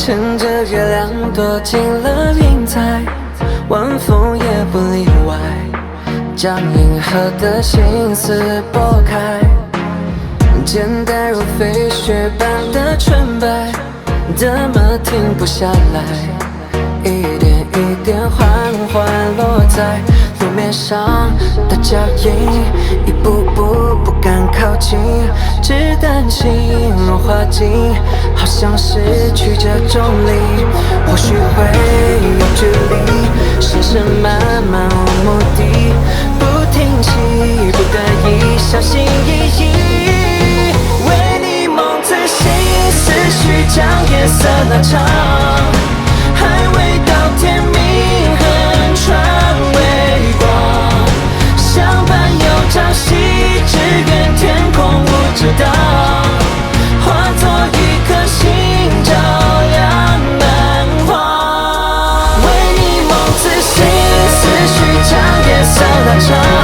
趁着月亮躲进了云彩，晚风也不例外，将银河的心思拨开。简单如飞雪般的纯白，怎么停不下来？一点一点缓缓落在路面上的脚印，一步步不敢靠近，只担心融化进，好像失去这重力。或许会有距离，深深慢慢无目的，不停息，不得已小心翼翼。为你梦自信，思绪将夜色拉长，还未到天明，横穿微光，相伴又朝夕，只愿天空不遮挡，化作一颗星，照亮满荒。为你梦自信，思绪将夜色拉长。